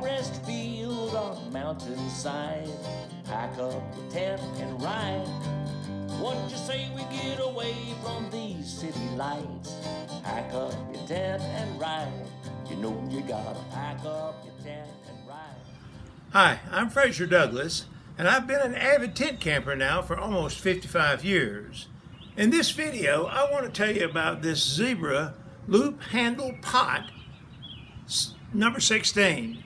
forest field on mountainside. Pack up your tent and ride. What you say we get away from these city lights? Pack up your tent and ride. You know you gotta pack up your tent and ride. Hi, I'm Fraser Douglas, and I've been an avid tent camper now for almost 55 years. In this video, I want to tell you about this Zebra loop handle pot number 16.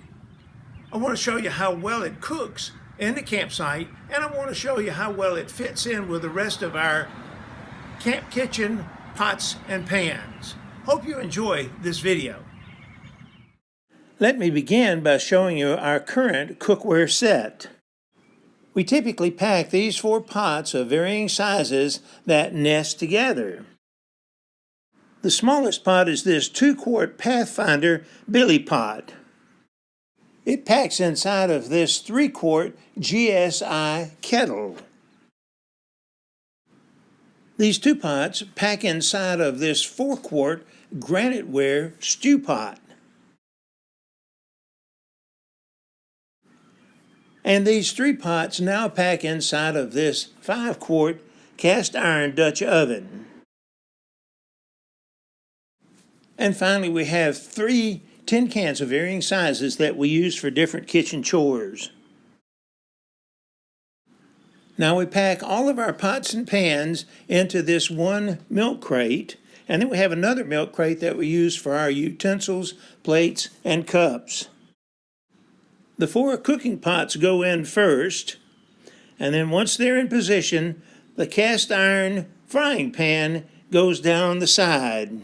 I want to show you how well it cooks in the campsite, and I want to show you how well it fits in with the rest of our camp kitchen pots and pans. Hope you enjoy this video. Let me begin by showing you our current cookware set. We typically pack these 4 pots of varying sizes that nest together. The smallest pot is this 2-quart Pathfinder Billy pot. It packs inside of this 3-quart GSI kettle. These 2 pots pack inside of this 4-quart graniteware stew pot. And these 3 pots now pack inside of this 5-quart cast iron Dutch oven. And finally, we have 3 tin cans of varying sizes that we use for different kitchen chores. Now we pack all of our pots and pans into this one milk crate, and then we have another milk crate that we use for our utensils, plates, and cups. The 4 cooking pots go in first, and then once they're in position, the cast iron frying pan goes down the side.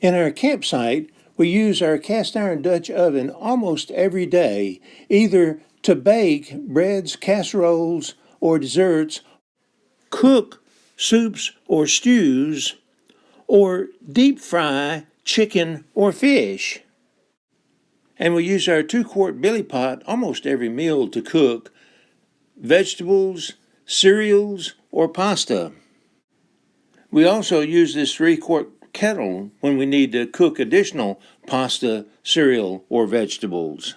In our campsite, we use our cast iron Dutch oven almost every day, either to bake breads, casseroles, or desserts, cook soups or stews, or deep fry chicken or fish. And we use our 2-quart billy pot almost every meal to cook vegetables, cereals, or pasta. We also use this 3-quart kettle when we need to cook additional pasta, cereal, or vegetables.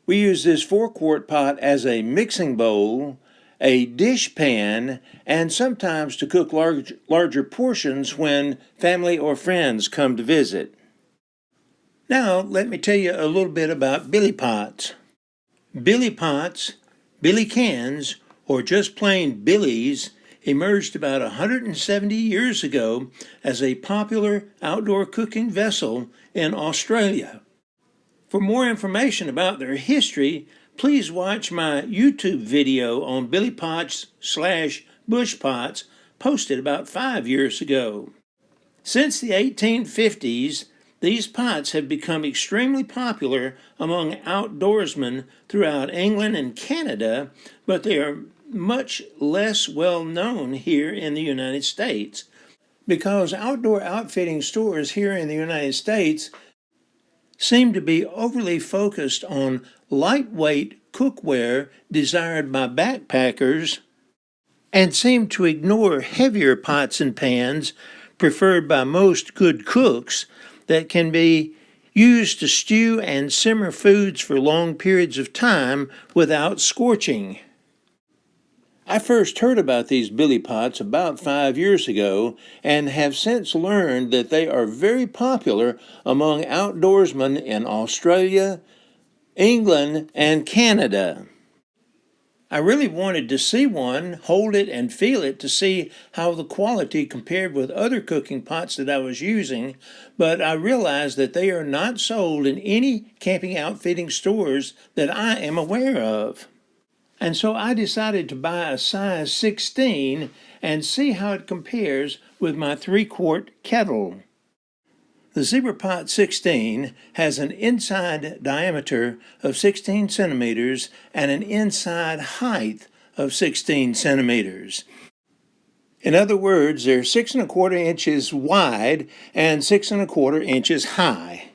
We use this 4-quart pot as a mixing bowl, a dish pan, and sometimes to cook larger portions when family or friends come to visit. Now, let me tell you a little bit about billy pots. Billy pots, billy cans, or just plain billies emerged about 170 years ago as a popular outdoor cooking vessel in Australia. For more information about their history, please watch my YouTube video on billy pots/bush pots posted about 5 years ago. Since the 1850s, these pots have become extremely popular among outdoorsmen throughout England and Canada, but they are much less well known here in the United States because outdoor outfitting stores here in the United States seem to be overly focused on lightweight cookware desired by backpackers and seem to ignore heavier pots and pans preferred by most good cooks that can be used to stew and simmer foods for long periods of time without scorching. I first heard about these billy pots about 5 years ago and have since learned that they are very popular among outdoorsmen in Australia, England, and Canada. I really wanted to see one, hold it, and feel it to see how the quality compared with other cooking pots that I was using, but I realized that they are not sold in any camping outfitting stores that I am aware of. And so I decided to buy a size 16 and see how it compares with my 3-quart kettle. The Zebra Pot 16 has an inside diameter of 16 centimeters and an inside height of 16 centimeters. In other words, they're 6 1/4 inches wide and 6 1/4 inches high.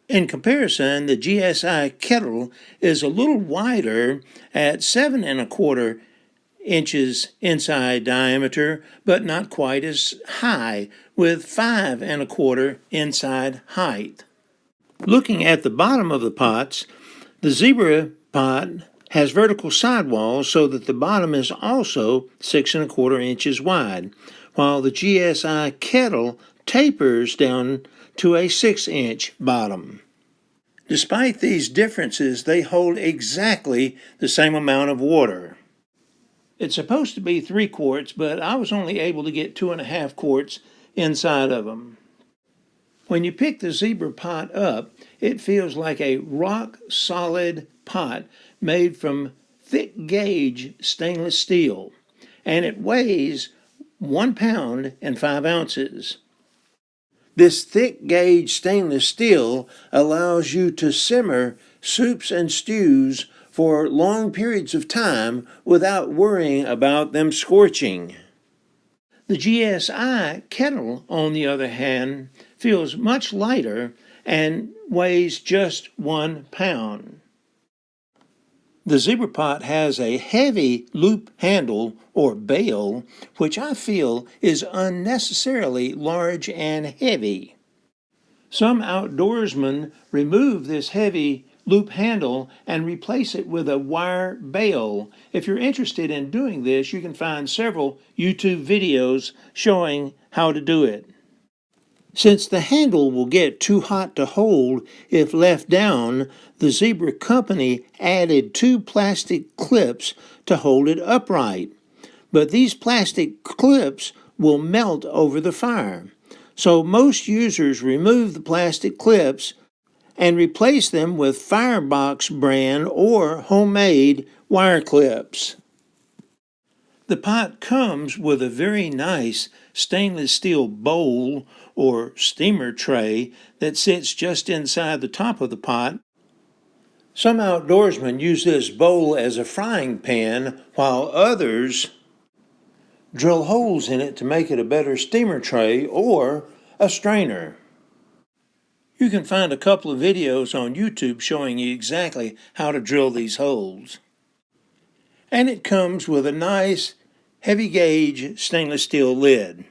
In comparison, the GSI kettle is a little wider at 7 1/4 inches inside diameter, but not quite as high, with 5 1/4 inside height. Looking at the bottom of the pots, the zebra pot has vertical sidewalls so that the bottom is also 6¼ inches wide, while the GSI kettle tapers down to a 6-inch bottom. Despite these differences, they hold exactly the same amount of water. It's supposed to be 3 quarts, but I was only able to get 2½ quarts inside of them. When you pick the zebra pot up, it feels like a rock-solid pot made from thick gauge stainless steel, and it weighs 1 pound and 5 ounces. This thick gauge stainless steel allows you to simmer soups and stews for long periods of time without worrying about them scorching. The GSI kettle, on the other hand, feels much lighter and weighs just 1 pound. The zebra pot has a heavy loop handle or bail, which I feel is unnecessarily large and heavy. Some outdoorsmen remove this heavy loop handle and replace it with a wire bail. If you're interested in doing this, you can find several YouTube videos showing how to do it. Since the handle will get too hot to hold if left down, the Zebra Company added 2 plastic clips to hold it upright. But these plastic clips will melt over the fire. So most users remove the plastic clips and replace them with Firebox brand or homemade wire clips. The pot comes with a very nice stainless steel bowl or steamer tray that sits just inside the top of the pot. Some outdoorsmen use this bowl as a frying pan, while others drill holes in it to make it a better steamer tray or a strainer. You can find a couple of videos on YouTube showing you exactly how to drill these holes. And it comes with a nice heavy gauge stainless steel lid.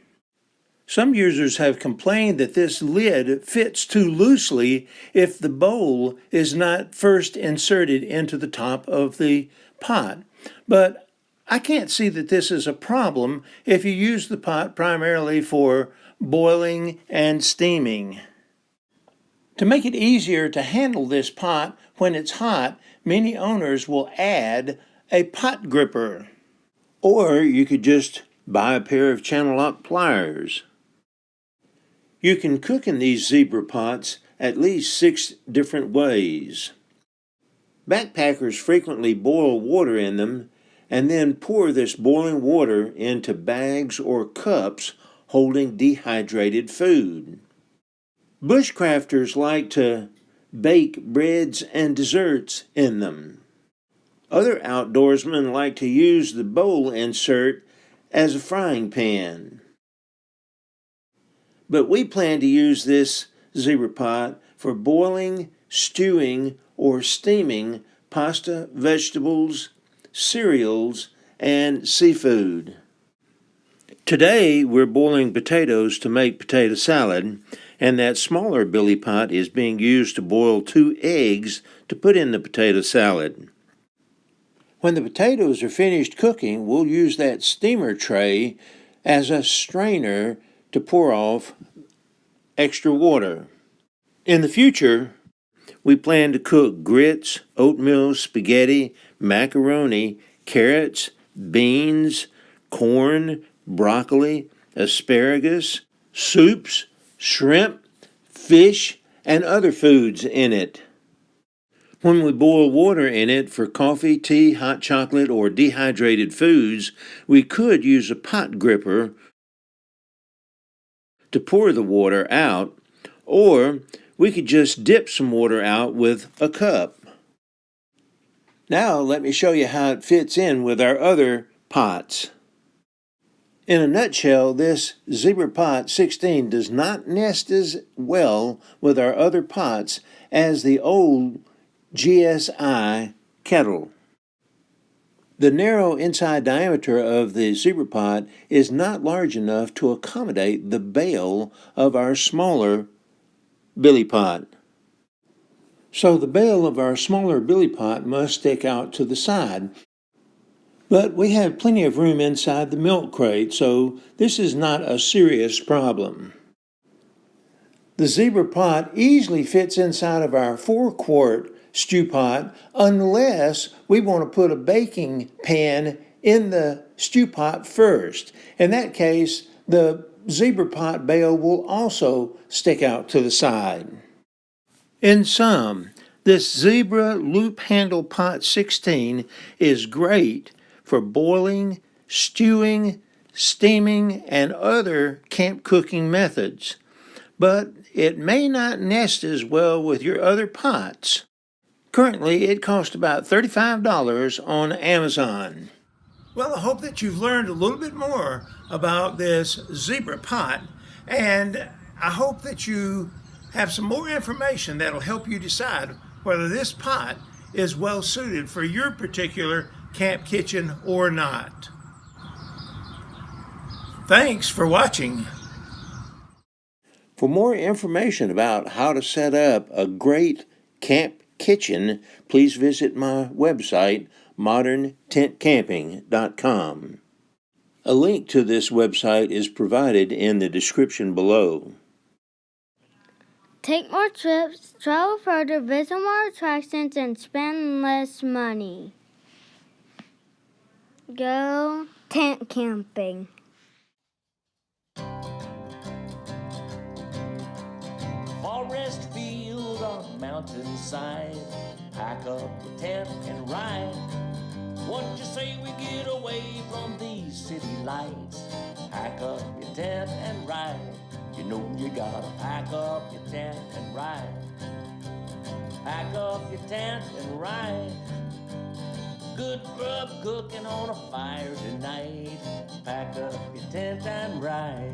Some users have complained that this lid fits too loosely if the bowl is not first inserted into the top of the pot. But I can't see that this is a problem if you use the pot primarily for boiling and steaming. To make it easier to handle this pot when it's hot, many owners will add a pot gripper. Or you could just buy a pair of channel lock pliers. You can cook in these zebra pots at least 6 different ways. Backpackers frequently boil water in them and then pour this boiling water into bags or cups holding dehydrated food. Bushcrafters like to bake breads and desserts in them. Other outdoorsmen like to use the bowl insert as a frying pan. But we plan to use this zebra pot for boiling, stewing, or steaming pasta, vegetables, cereals, and seafood. Today we're boiling potatoes to make potato salad, and that smaller billy pot is being used to boil 2 eggs to put in the potato salad. When the potatoes are finished cooking, we'll use that steamer tray as a strainer to pour off extra water. In the future, we plan to cook grits, oatmeal, spaghetti, macaroni, carrots, beans, corn, broccoli, asparagus, soups, shrimp, fish, and other foods in it. When we boil water in it for coffee, tea, hot chocolate, or dehydrated foods, we could use a pot gripper to pour the water out, or we could just dip some water out with a cup. Now let me show you how it fits in with our other pots. In a nutshell, this Zebra Pot 16 does not nest as well with our other pots as the old GSI kettle. The narrow inside diameter of the Zebra Pot is not large enough to accommodate the bail of our smaller billy pot. So the bell of our smaller billy pot must stick out to the side. But we have plenty of room inside the milk crate, so this is not a serious problem. The zebra pot easily fits inside of our 4-quart stew pot unless we want to put a baking pan in the stew pot first. In that case, the zebra pot bell will also stick out to the side. In sum, this Zebra Loop Handle Pot 16 is great for boiling, stewing, steaming, and other camp cooking methods, but it may not nest as well with your other pots. Currently, it costs about $35 on Amazon. Well, I hope that you've learned a little bit more about this zebra pot, and I hope that you have some more information that'll help you decide whether this pot is well suited for your particular camp kitchen or not. Thanks for watching. For more information about how to set up a great camp kitchen, please visit my website, moderntentcamping.com. A link to this website is provided in the description below. Take more trips, travel further, visit more attractions, and spend less money. Go tent camping. Forest field or mountainside, pack up your tent and ride. What you say we get away from these city lights? Pack up your tent and ride. You know you gotta pack up your tent and ride. Pack up your tent and ride. Good grub cooking on a fire tonight. Pack up your tent and ride.